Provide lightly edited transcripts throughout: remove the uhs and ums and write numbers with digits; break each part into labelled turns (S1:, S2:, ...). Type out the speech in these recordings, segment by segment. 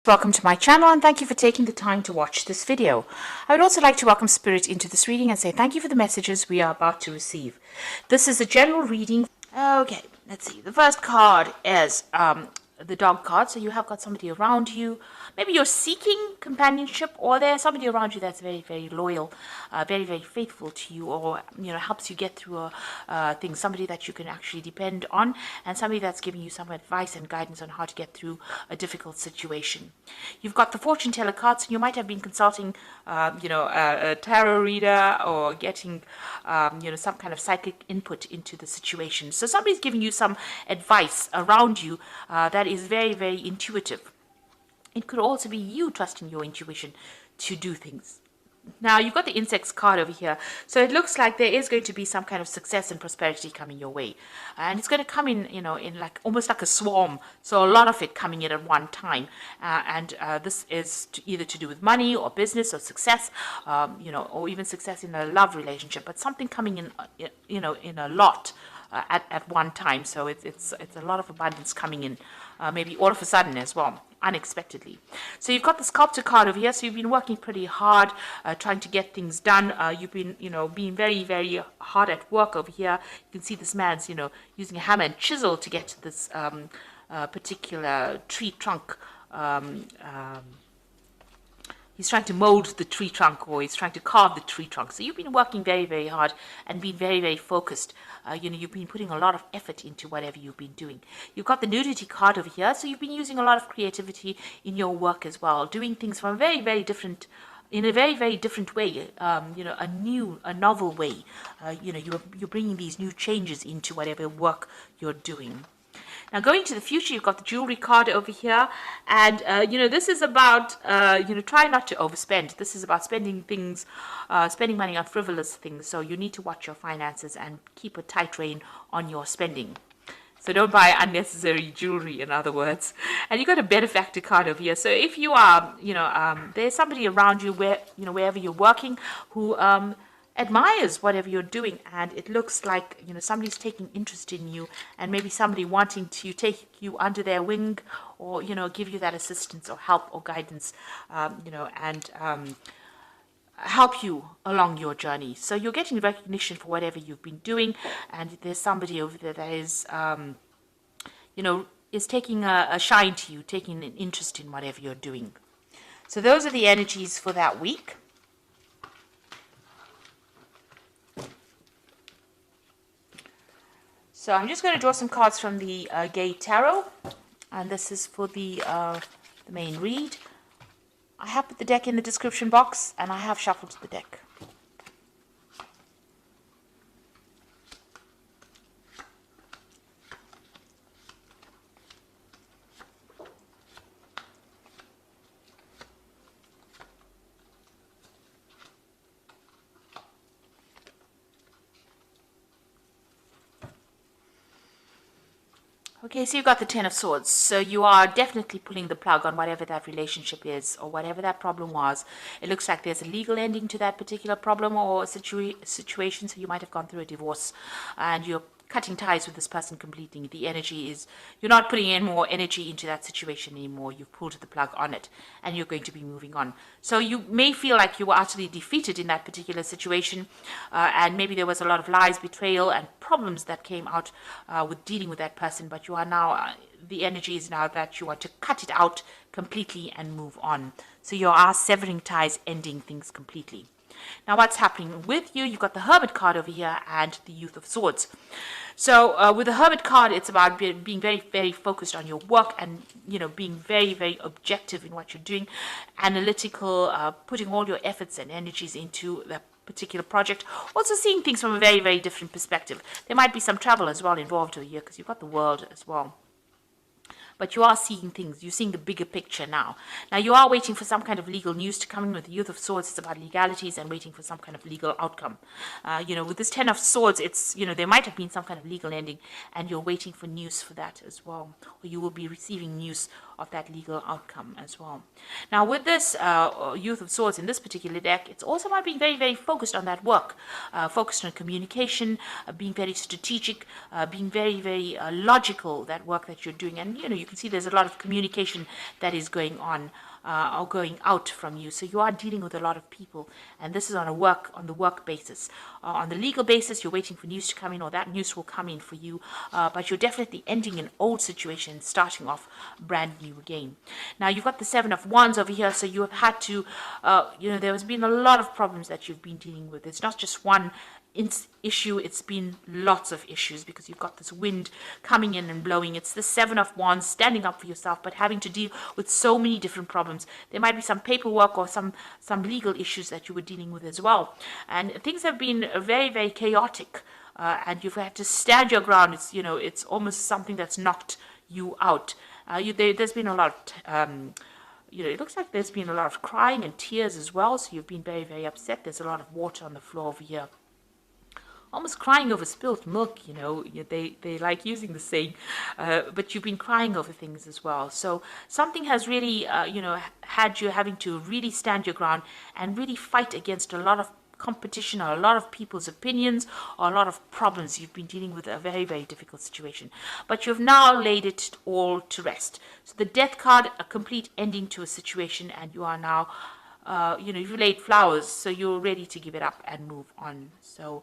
S1: Welcome to my channel and thank you for taking the time to watch this video. I would also like to welcome Spirit into this reading and say thank you for the messages we are about to receive. This is a general reading. Okay, let's see. The first card is the dog card. So you have got somebody around you. Maybe you're seeking companionship, or there's somebody around you that's very, very loyal, very, very faithful to you, or helps you get through a thing. Somebody that you can actually depend on, and somebody that's giving you some advice and guidance on how to get through a difficult situation. You've got the fortune teller cards, and you might have been consulting, a tarot reader, or getting, some kind of psychic input into the situation. So somebody's giving you some advice around you that is very, very intuitive. It could also be you trusting your intuition to do things. Now, you've got the insects card over here. So it looks like there is going to be some kind of success and prosperity coming your way. And it's going to come in, in like almost like a swarm. So a lot of it coming in at one time. This is either to do with money or business or success, or even success in a love relationship. But something coming in, in a lot. At one time, so it's a lot of abundance coming in, maybe all of a sudden as well, unexpectedly. So you've got the sculptor card over here. So you've been working pretty hard, trying to get things done. You've been, being very, very hard at work over here. You can see this man's, using a hammer and chisel to get to this particular tree trunk. He's trying to mold the tree trunk, or he's trying to carve the tree trunk. So you've been working very, very hard and been very, very focused. You've been putting a lot of effort into whatever you've been doing. You've got the nudity card over here. So you've been using a lot of creativity in your work as well, doing things from a very, very different, in a very, very different way, a novel way. You're bringing these new changes into whatever work you're doing. Now, going to the future, you've got the jewelry card over here. And, this is about, try not to overspend. This is about spending money on frivolous things. So you need to watch your finances and keep a tight rein on your spending. So don't buy unnecessary jewelry, in other words. And you've got a benefactor card over here. So if you are, there's somebody around you wherever you're working who admires whatever you're doing, and it looks like somebody's taking interest in you, and maybe somebody wanting to take you under their wing, or give you that assistance or help or guidance, and help you along your journey. So you're getting recognition for whatever you've been doing, and there's somebody over there that is is taking a shine to you, taking an interest in whatever you're doing. So those are the energies for that week. So I'm just going to draw some cards from the Gay Tarot, and this is for the main read. I have put the deck in the description box, and I have shuffled the deck. Okay, so you've got the Ten of Swords. So you are definitely pulling the plug on whatever that relationship is, or whatever that problem was. It looks like there's a legal ending to that particular problem or situation. So you might have gone through a divorce, and you're cutting ties with this person completely. The energy is, you're not putting in more energy into that situation anymore. You've pulled the plug on it, and you're going to be moving on. So you may feel like you were utterly defeated in that particular situation, and maybe there was a lot of lies, betrayal, and problems that came out with dealing with that person. But you are now, the energy is now that you want to cut it out completely and move on. So you are severing ties, ending things completely. Now, what's happening with you? You've got the Hermit card over here and the Youth of Swords. So with the Hermit card, it's about being very, very focused on your work, and being very, very objective in what you're doing, analytical, putting all your efforts and energies into that particular project. Also seeing things from a very, very different perspective. There might be some travel as well involved over here, because you've got the World as well. But you are seeing things. You're seeing the bigger picture now. Now, you are waiting for some kind of legal news to come in. With the Youth of Swords, it's about legalities and waiting for some kind of legal outcome. With this Ten of Swords, it's, there might have been some kind of legal ending, and you're waiting for news for that as well. Or you will be receiving news of that legal outcome as well. Now, with this Youth of Swords in this particular deck, it's also about being very, very focused on that work, focused on communication, being very strategic, being very, very logical, that work that you're doing. And, you can see there's a lot of communication that is going on or going out from you. So you are dealing with a lot of people, and this is on the work basis. On the legal basis, you're waiting for news to come in, or that news will come in for you. But you're definitely ending an old situation, starting off brand new again. Now you've got the Seven of Wands over here, so you have had to, there has been a lot of problems that you've been dealing with. It's not just one issue, it's been lots of issues because you've got this wind coming in and blowing. It's the Seven of Wands, standing up for yourself, but having to deal with so many different problems. There might be some paperwork or some legal issues that you were dealing with as well, and things have been very, very chaotic, and you've had to stand your ground. It's almost something that's knocked you out. There's been a lot of it looks like there's been a lot of crying and tears as well, so you've been very, very upset. There's a lot of water on the floor over here, almost crying over spilt milk. They like using the saying, but you've been crying over things as well. So something has really had you having to really stand your ground and really fight against a lot of competition or a lot of people's opinions or a lot of problems. You've been dealing with a very, very difficult situation, but you've now laid it all to rest. So the Death card, a complete ending to a situation, and you are now you've laid flowers, so you're ready to give it up and move on. So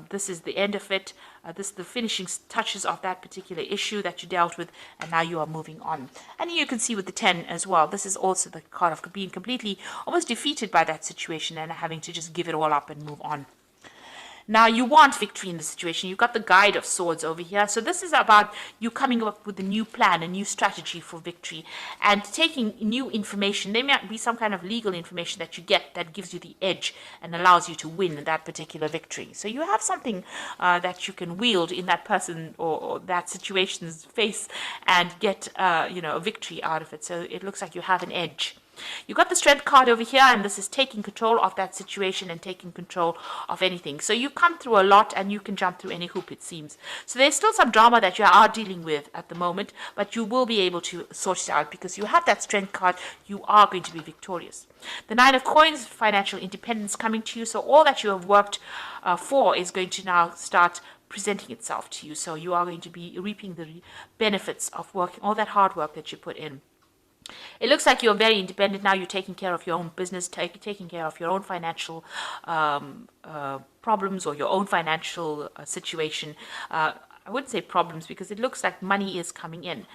S1: this is the end of it. This is the finishing touches of that particular issue that you dealt with, and now you are moving on. And you can see with the 10 as well, this is also the card of being completely almost defeated by that situation and having to just give it all up and move on. Now, you want victory in the situation. You've got the Guide of Swords over here. So this is about you coming up with a new plan, a new strategy for victory, and taking new information. There might be some kind of legal information that you get that gives you the edge and allows you to win that particular victory. So you have something that you can wield in that person or that situation's face and get a victory out of it. So it looks like you have an edge. You've got the Strength card over here, and this is taking control of that situation and taking control of anything. So you come through a lot, and you can jump through any hoop, it seems. So there's still some drama that you are dealing with at the moment, but you will be able to sort it out because you have that Strength card. You are going to be victorious. The Nine of Coins, financial independence coming to you. So all that you have worked for is going to now start presenting itself to you. So you are going to be reaping the benefits of working, all that hard work that you put in. It looks like you're very independent now. You're taking care of your own business, taking care of your own financial problems or your own financial situation. I wouldn't say problems because it looks like money is coming in.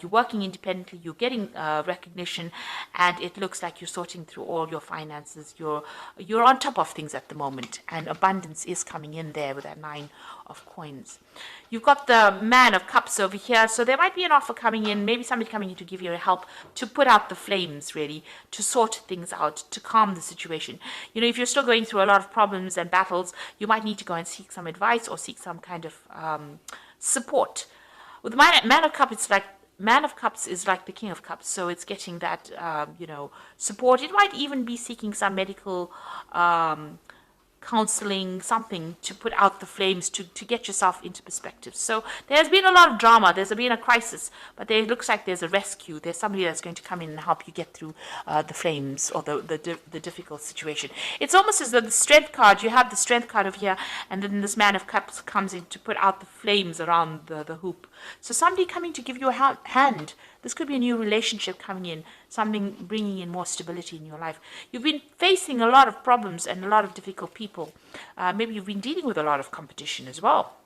S1: You're working independently, you're getting recognition, and it looks like you're sorting through all your finances. You're on top of things at the moment, and abundance is coming in there with that Nine of Coins. You've got the Man of Cups over here, so there might be an offer coming in, maybe somebody coming in to give you help to put out the flames, really, to sort things out, to calm the situation. If you're still going through a lot of problems and battles, you might need to go and seek some advice or seek some kind of support. With the Man of Cups, it's like Man of Cups is like the King of Cups, so it's getting that support. It might even be seeking some medical counseling, something to put out the flames, to get yourself into perspective. So there's been a lot of drama, there's been a crisis, but there looks like there's a rescue. There's somebody that's going to come in and help you get through the flames or the difficult situation. It's almost as though the Strength card, you have the Strength card over here, and then this Man of Cups comes in to put out the flames around the hoop. So somebody coming to give you a hand. This could be a new relationship coming in, something bringing in more stability in your life. You've been facing a lot of problems and a lot of difficult people. Maybe you've been dealing with a lot of competition as well.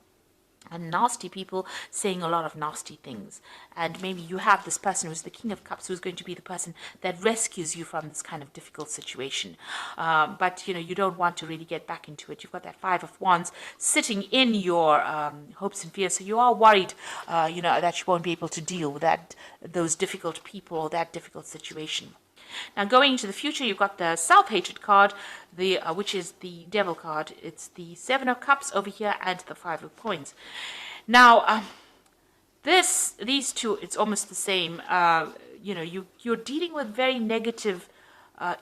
S1: And nasty people saying a lot of nasty things. And maybe you have this person who's the King of Cups, who's going to be the person that rescues you from this kind of difficult situation. But, you don't want to really get back into it. You've got that Five of Wands sitting in your hopes and fears. So you are worried, that you won't be able to deal with those difficult people or that difficult situation. Now, going into the future, you've got the Self-Hatred card, which is the Devil card. It's the Seven of Cups over here and the Five of Coins. Now, these two, it's almost the same. You're dealing with very negative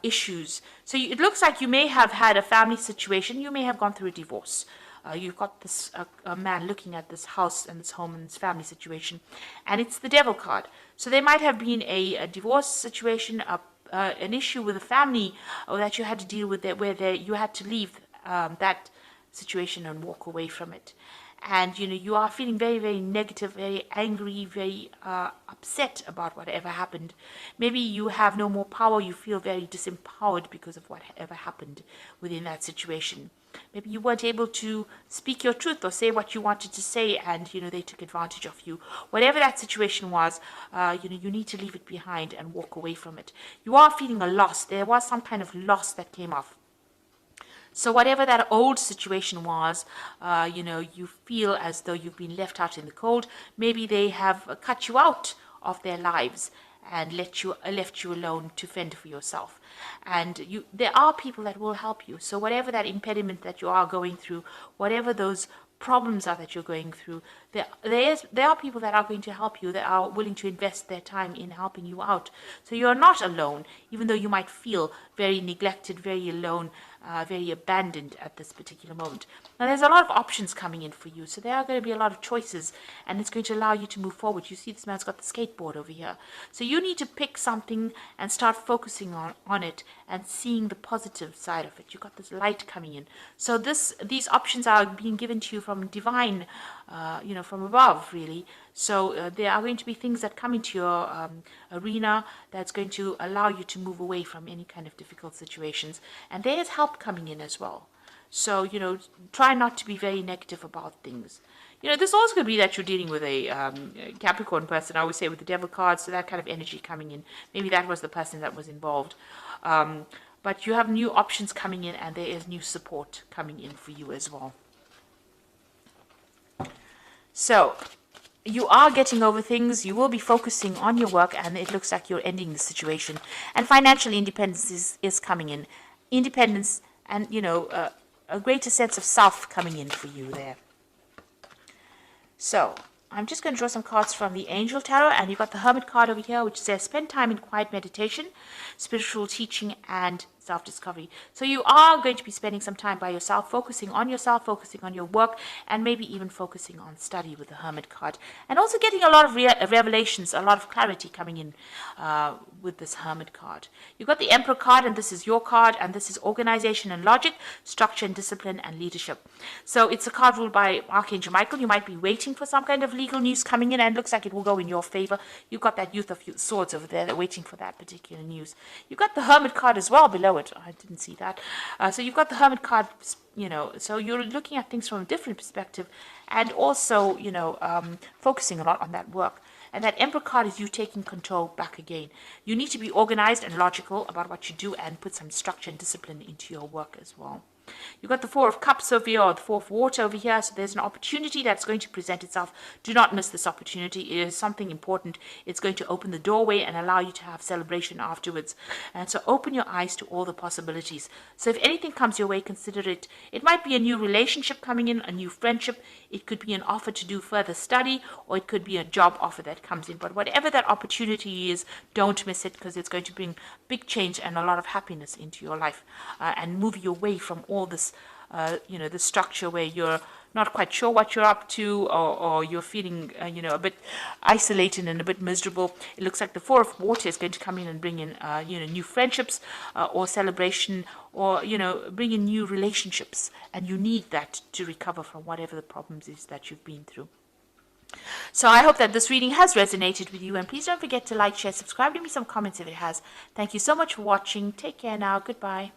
S1: issues. So it looks like you may have had a family situation. You may have gone through a divorce. You've got this a man looking at this house and this home and this family situation, and it's the Devil card. So there might have been a divorce situation, an issue with a family or that you had to deal with, where you had to leave that situation and walk away from it. and you are feeling very, very negative, very angry, very upset about whatever happened. Maybe you have no more power, you feel very disempowered because of whatever happened within that situation. Maybe you weren't able to speak your truth or say what you wanted to say, and they took advantage of you. Whatever that situation was, you need to leave it behind and walk away from it. You are feeling a loss. There was some kind of loss that came off. So whatever that old situation was, you feel as though you've been left out in the cold. Maybe they have cut you out of their lives and left you alone to fend for yourself. And there are people that will help you. So whatever that impediment that you are going through, whatever those problems are that you're going through, there are people that are going to help you, that are willing to invest their time in helping you out. So you're not alone, even though you might feel very neglected, very alone, very abandoned at this particular moment. Now there's a lot of options coming in for you, so there are going to be a lot of choices, and it's going to allow you to move forward. You see this man's got the skateboard over here, so you need to pick something and start focusing on it and seeing the positive side of it. You've got this light coming in, so these options are being given to you from divine, from above, really. So there are going to be things that come into your arena that's going to allow you to move away from any kind of difficult situations. And there is help coming in as well. So, try not to be very negative about things. This also could be that you're dealing with a Capricorn person, I always say, with the devil card, so that kind of energy coming in. Maybe that was the person that was involved. But you have new options coming in, and there is new support coming in for you as well. So you are getting over things. You will be focusing on your work, and it looks like you're ending the situation. And financial independence is coming in. Independence and, a greater sense of self coming in for you there. So I'm just going to draw some cards from the Angel Tarot, and you've got the Hermit card over here, which says spend time in quiet meditation, spiritual teaching, and self-discovery. So you are going to be spending some time by yourself, focusing on your work, and maybe even focusing on study with the Hermit card, and also getting a lot of revelations, a lot of clarity coming in with this Hermit card. You've got the Emperor card, and this is your card, and this is organization and logic, structure and discipline, and leadership. So it's a card ruled by Archangel Michael. You might be waiting for some kind of legal news coming in, and it looks like it will go in your favor. You've got that Youth of Swords over there, waiting for that particular news. You've got the Hermit card as well below it. I didn't see that. So you've got the Hermit card, so you're looking at things from a different perspective, and also, focusing a lot on that work. And that Emperor card is you taking control back again. You need to be organized and logical about what you do, and put some structure and discipline into your work as well. You've got the Four of Cups over here, or the Four of Water over here, so there's an opportunity that's going to present itself. Do not miss this opportunity. It is something important. It's going to open the doorway and allow you to have celebration afterwards. And so open your eyes to all the possibilities. So if anything comes your way, consider it. It might be a new relationship coming in, a new friendship. It could be an offer to do further study, or it could be a job offer that comes in. But whatever that opportunity is, don't miss it, because it's going to bring big change and a lot of happiness into your life, and move you away from all this, the structure where you're not quite sure what you're up to, or you're feeling, a bit isolated and a bit miserable. It looks like the Four of Water is going to come in and bring in, new friendships, or celebration, or, bring in new relationships. And you need that to recover from whatever the problems is that you've been through. So I hope that this reading has resonated with you, and please don't forget to like, share, subscribe, leave me some comments if it has. Thank you so much for watching. Take care now. Goodbye.